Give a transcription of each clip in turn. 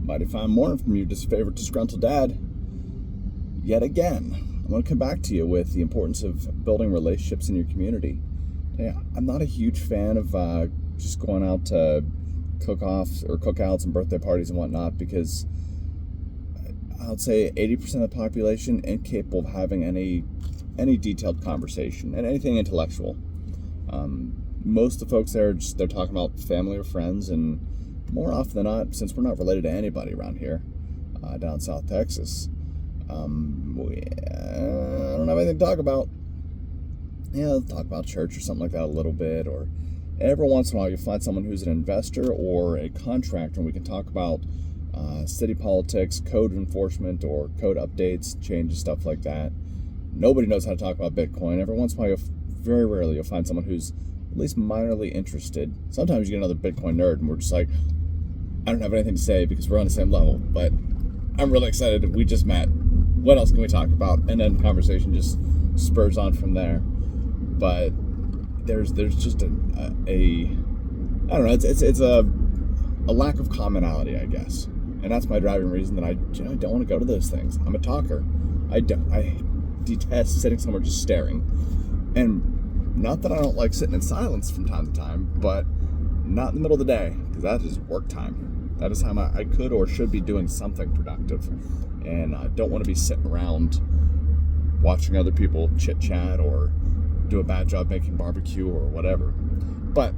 Mighty fine morning from you, just favorite disgruntled dad. Yet again, I'm going to come back to you with the importance of building relationships in your community. Yeah, I'm not a huge fan of just going out to cook-offs or cookouts and birthday parties and whatnot, because I would say 80% of the population incapable of having any detailed conversation and anything intellectual. Most of the folks there, they're talking about family or friends, and more often than not, since we're not related to anybody around here, down South Texas, I don't have anything to talk about. Yeah, they'll talk about church or something like that a little bit, or every once in a while you'll find someone who's an investor or a contractor, and we can talk about city politics, code enforcement, or code updates, changes, stuff like that. Nobody knows how to talk about Bitcoin. Every once in a while, very rarely, you'll find someone who's at least minorly interested. Sometimes you get another Bitcoin nerd, and we're just like, I don't have anything to say because we're on the same level, but I'm really excited. We just met. What else can we talk about? And then the conversation just spurs on from there. But there's just a I don't know, it's a lack of commonality, I guess. And that's my driving reason that I don't want to go to those things. I'm a talker. I detest sitting somewhere just staring. And not that I don't like sitting in silence from time to time, but not in the middle of the day, because that is work time. That is time I could or should be doing something productive. And I don't want to be sitting around watching other people chit-chat or do a bad job making barbecue or whatever. But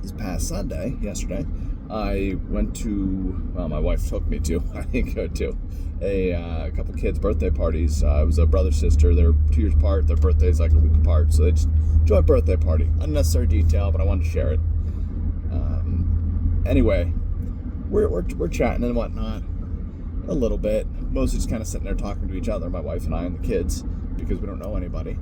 this past yesterday, I went to, well, my wife took me to, I didn't go to, a couple kids' birthday parties. It was a brother-sister. They're 2 years apart. Their birthday's like a week apart. So they just joint birthday party. Unnecessary detail, but I wanted to share it. Anyway, we're chatting and whatnot a little bit. Mostly just kind of sitting there talking to each other, my wife and I and the kids, because we don't know anybody.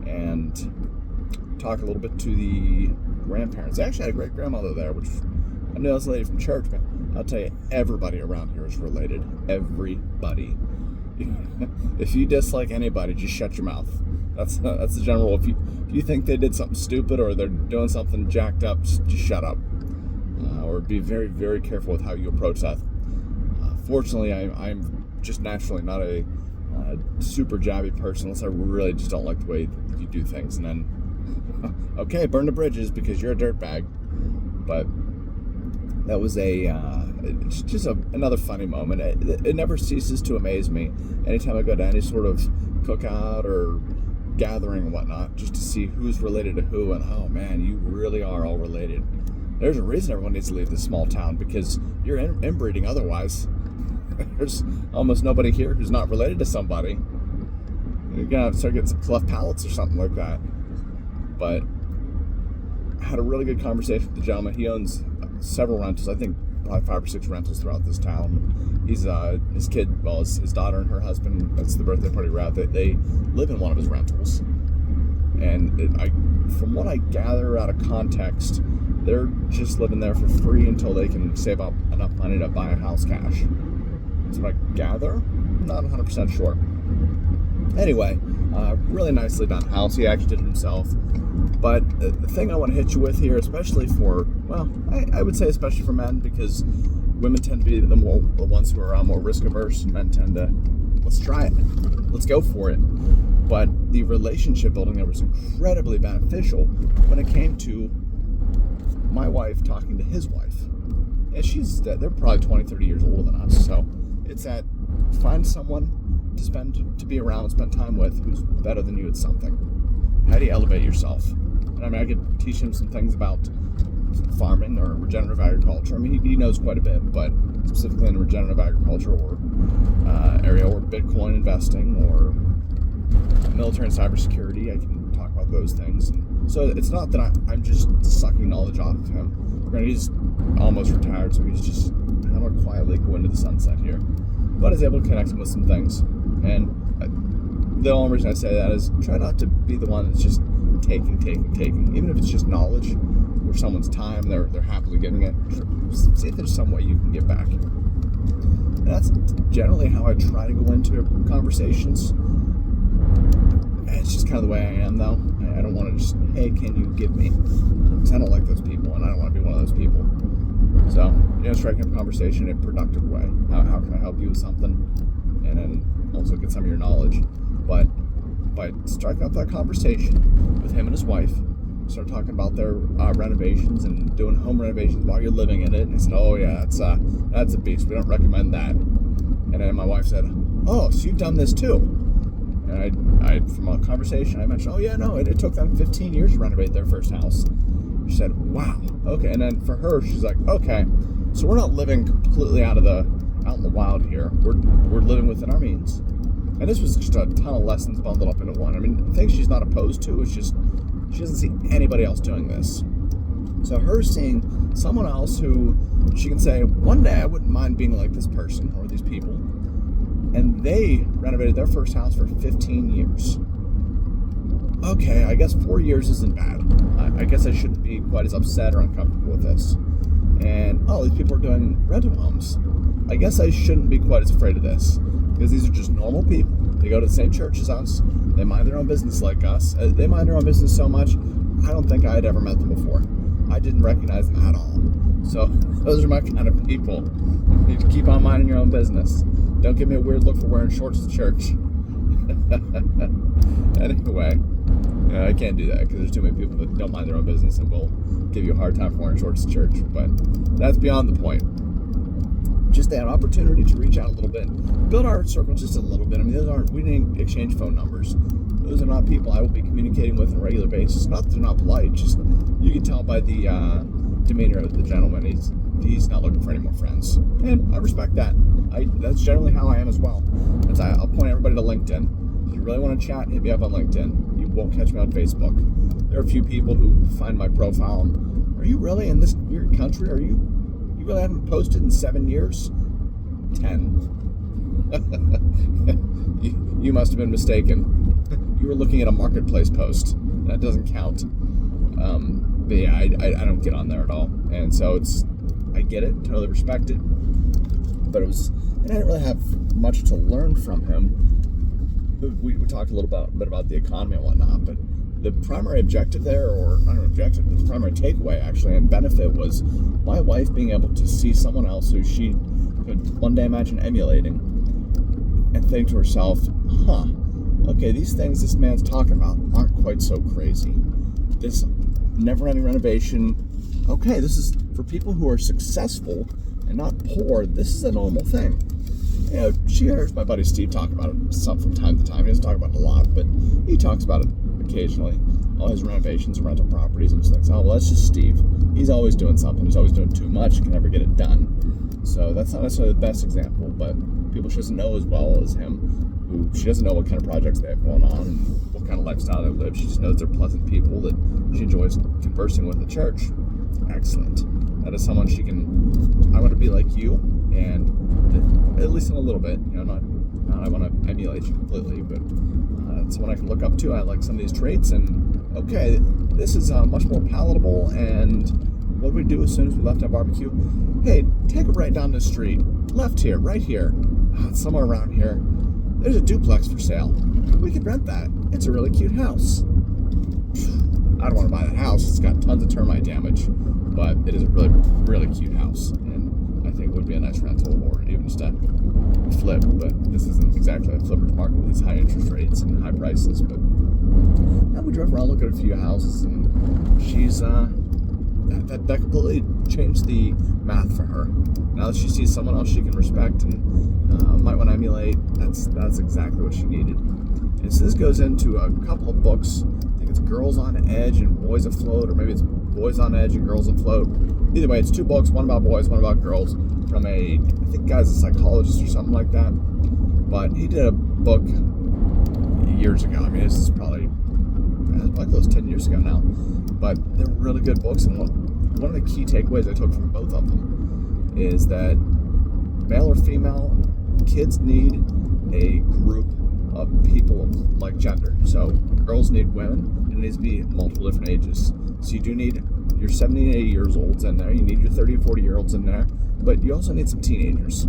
And talk a little bit to the grandparents. I actually had a great grandmother there, which I knew this lady from church, but I'll tell you, everybody around here is related. Everybody. If you dislike anybody, just shut your mouth. That's the general rule. If you think they did something stupid or they're doing something jacked up, just shut up. Or be very, very careful with how you approach that. Fortunately, I'm just naturally not a super jabby person, unless I really just don't like the way you do things. And then, okay, burn the bridges because you're a dirtbag. But that was another funny moment. It never ceases to amaze me anytime I go to any sort of cookout or gathering and whatnot, just to see who's related to who. And oh man, you really are all related. There's a reason everyone needs to leave this small town, because you're inbreeding otherwise. There's almost nobody here who's not related to somebody. You're gonna have to start getting some cleft palates or something like that. But I had a really good conversation with the gentleman. He owns several rentals, I think probably 5 or 6 rentals throughout this town. He's his kid, well, his daughter and her husband, that's the birthday party we're at, they live in one of his rentals. And from what I gather out of context, they're just living there for free until they can save up enough money to buy a house cash. That's what I gather. Not 100% sure. Anyway, really nicely done house. He actually did it himself. But the thing I want to hit you with here, especially for, well, I would say especially for men, because women tend to be the ones who are more risk averse, and men tend to, let's try it. Let's go for it. But the relationship building there was incredibly beneficial when it came to my wife talking to his wife. And they're probably 20, 30 years older than us. So it's that, find someone to be around and spend time with who's better than you at something. How do you elevate yourself? And I mean, I could teach him some things about farming or regenerative agriculture. I mean, he knows quite a bit, but specifically in regenerative agriculture or area, or Bitcoin investing, or military and cybersecurity, I can talk about those things. And so it's not that I'm just sucking knowledge off of him. Granted, he's almost retired, so he's just kind of quietly going to the sunset here. But I was able to connect him with some things. And the only reason I say that is try not to be the one that's just taking. Even if it's just knowledge or someone's time, they're happily giving it. See if there's some way you can give back. And that's generally how I try to go into conversations. It's just kind of the way I am, though. I don't want to just, hey, can you give me? Because I don't like those people, and I don't want to be one of those people. So, striking up a conversation in a productive way. How can I help you with something? And then also get some of your knowledge. But by striking up that conversation with him and his wife, start talking about their renovations and doing home renovations while you're living in it. And he said, oh yeah, that's a beast. We don't recommend that. And then my wife said, oh, so you've done this too. And I from a conversation, I mentioned, oh yeah, no, it took them 15 years to renovate their first house. She said, wow, okay. And then for her, she's like, okay, so we're not living completely out in the wild here. We're living within our means. And this was just a ton of lessons bundled up into one. I mean, things she's not opposed to. It's just she doesn't see anybody else doing this. So her seeing someone else who she can say, one day I wouldn't mind being like this person or these people. And they renovated their first house for 15 years. Okay, I guess 4 years isn't bad. I guess I shouldn't be quite as upset or uncomfortable with this. And, oh, these people are doing rental homes. I guess I shouldn't be quite as afraid of this. Because these are just normal people. They go to the same church as us. They mind their own business like us. They mind their own business so much, I don't think I had ever met them before. I didn't recognize them at all. So, those are my kind of people. You need to keep on minding your own business. Don't give me a weird look for wearing shorts to church. Anyway, I can't do that because there's too many people that don't mind their own business and will give you a hard time for wearing shorts to church. But that's beyond the point. Just an opportunity to reach out a little bit, build our circle just a little bit. I mean, we didn't exchange phone numbers. Those are not people I will be communicating with on a regular basis. Not that they're not polite, just you can tell by the demeanor of the gentleman. He's not looking for any more friends, and I respect that. That's generally how I am as well. I'll point everybody to LinkedIn. If you really want to chat, hit me up on LinkedIn. You won't catch me on Facebook. There are a few people who find my profile and, are you really in this weird country? Are you really haven't posted in 7 years? 10. You must have been mistaken. You were looking at a marketplace post. That doesn't count. But yeah, I don't get on there at all. And so I get it, totally respect it. But I didn't really have much to learn from him. We talked a little bit about the economy and whatnot, but the primary objective there, or not an objective, but the primary takeaway actually and benefit was my wife being able to see someone else who she could one day imagine emulating and think to herself, okay, these things this man's talking about aren't quite so crazy. This never-ending renovation, okay, this is for people who are successful and not poor. This is a normal thing. She hears my buddy Steve talk about it from time to time. He doesn't talk about it a lot, but he talks about it occasionally. All his renovations and rental properties, and just thinks, oh, well, that's just Steve. He's always doing something. He's always doing too much. Can never get it done. So that's not necessarily the best example, but people she doesn't know as well as him, who she doesn't know what kind of projects they have going on and what kind of lifestyle they live. She just knows they're pleasant people that she enjoys conversing with at church. Excellent. That is someone she can, I want to be like you, and at least in a little bit, not I want to emulate you completely, but someone I can look up to. I like some of these traits, and okay, this is much more palatable. And what do we do as soon as we left our barbecue? Hey, take it right down the street, left here, right here, somewhere around here. There's a duplex for sale. We could rent that. It's a really cute house. I don't want to buy that house. It's got tons of termite damage, but it is a really, really cute house, and I think it would be a nice rental or even just a flip. But this isn't exactly a flipper's market with these high interest rates and high prices. But now we drove around, looked at a few houses, and she's that completely changed the math for her. Now that she sees someone else she can respect and might want to emulate, that's exactly what she needed. And so this goes into a couple of books. I think it's Girls on Edge and Boys Afloat, or maybe it's Boys on Edge and Girls Afloat. Either way, it's two books, one about boys, one about girls, from I think guy's a psychologist or something like that. But he did a book years ago. I mean, this is probably close to 10 years ago now. But they're really good books, and one of the key takeaways I took from both of them is that male or female, kids need a group of people of like gender. So girls need women, and it needs to be multiple different ages. So you do need your 70 and 80 years olds in there, you need your 30 and 40 year olds in there, but you also need some teenagers,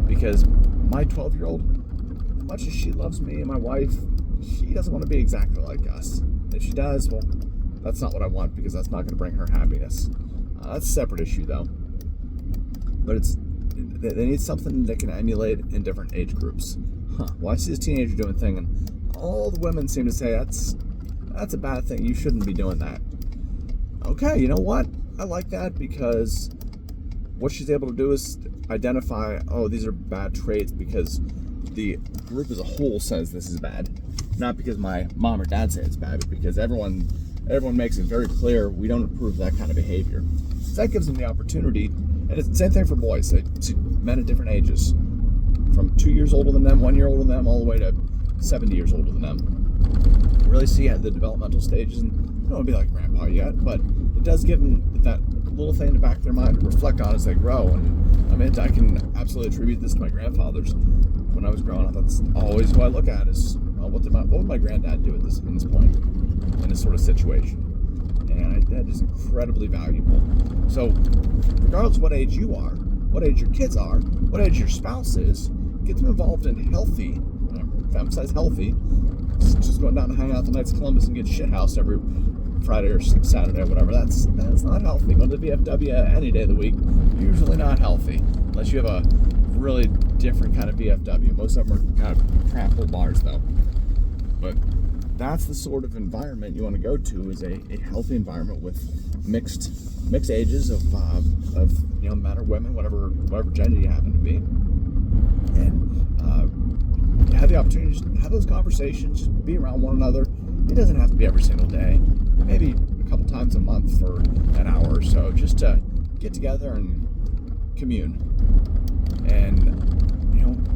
because my 12-year-old, as much as she loves me and my wife, she doesn't want to be exactly like us. If she does, well, that's not what I want, because that's not going to bring her happiness. That's a separate issue though. but they need something they can emulate in different age groups. Well, I see this teenager doing a thing, and all the women seem to say that's a bad thing. You shouldn't be doing that. Okay, you know what? I like that, because what she's able to do is identify, oh, these are bad traits because the group as a whole says this is bad. Not because my mom or dad say it's bad, but because everyone makes it very clear we don't approve of that kind of behavior. So that gives them the opportunity, and it's the same thing for boys. It's men at different ages, from 2 years older than them, 1 year older than them, all the way to 70 years older than them. Really see at the developmental stages, and I don't want to be like grandpa yet, but it does give them that little thing in the back of their mind to reflect on as they grow. And I can absolutely attribute this to my grandfathers. When I was growing up, that's always what I look at is, well, what would my granddad do at this point in this sort of situation? And that is incredibly valuable. So regardless of what age you are, what age your kids are, what age your spouse is, get them involved in healthy, emphasize healthy, just going down to hang out the Knights of Columbus and get shithoused every Friday or Saturday or whatever. That's not healthy. Going to the VFW any day of the week, usually not healthy, unless you have a really different kind of VFW. Most of them are kind of crap little bars though. But that's the sort of environment you want to go to, is a healthy environment with mixed ages of men or women, whatever gender you happen to be, and have the opportunity to just have those conversations, just be around one another. It doesn't have to be every single day, maybe a couple times a month for an hour or so, just to get together and commune. And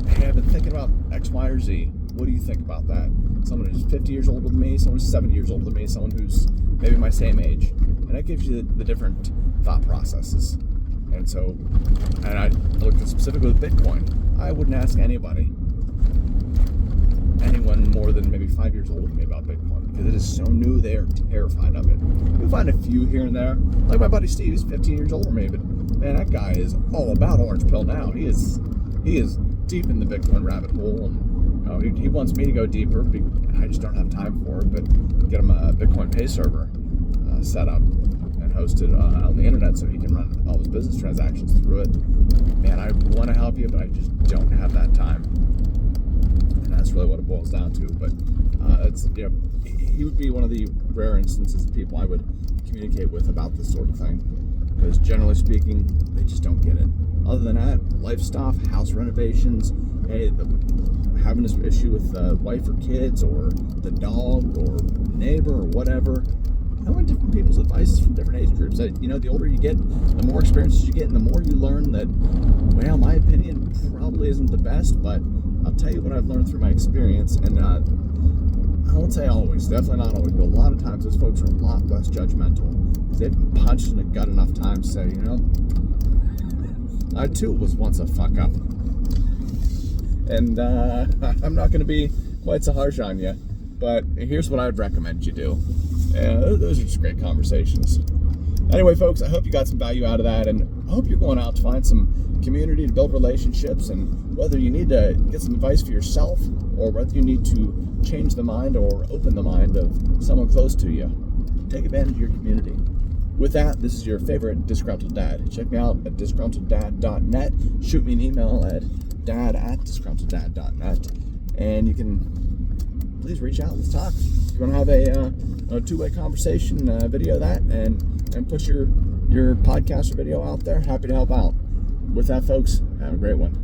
hey, I've been thinking about X, Y, or Z. What do you think about that? Someone who's 50 years older than me, someone who's 70 years older than me, someone who's maybe my same age. And that gives you the different thought processes. And so, and I looked at specifically with Bitcoin. I wouldn't ask anyone more than maybe 5 years older than me about Bitcoin, because it is so new. They are terrified of it. You'll find a few here and there, like my buddy Steve, who's 15 years older than me, but man, that guy is all about Orange Pill now. He is deep in the Bitcoin rabbit hole, and he wants me to go deeper. I just don't have time for it, but get him a Bitcoin Pay server set up and hosted on the internet so he can run all his business transactions through it. Man, I want to help you, but I just don't have that time. And that's really what it boils down to. But he would be one of the rare instances of people I would communicate with about this sort of thing, because generally speaking, they just don't get it. Other than that, life stuff, house renovations, having this issue with the wife or kids or the dog or neighbor or whatever. Knowing different people's advice from different age groups. The older you get, the more experiences you get, and the more you learn that, well, my opinion probably isn't the best, but I'll tell you what I've learned through my experience. And I won't say always, definitely not always, but a lot of times those folks are a lot less judgmental, because they've been punched in the gut enough times to say, I too was once a fuck up. And I'm not going to be quite so harsh on you, but here's what I'd recommend you do. Those are just great conversations. Anyway, folks, I hope you got some value out of that, and I hope you're going out to find some community to build relationships, and whether you need to get some advice for yourself or whether you need to change the mind or open the mind of someone close to you, take advantage of your community. With that, this is your favorite Disgruntled Dad. Check me out at disgruntleddad.net. Shoot me an email at dad@disgruntleddad.net, and you can please reach out. Let's talk. If you want to have a two-way conversation, video that, and push your podcast or video out there, happy to help out. With that, folks, have a great one.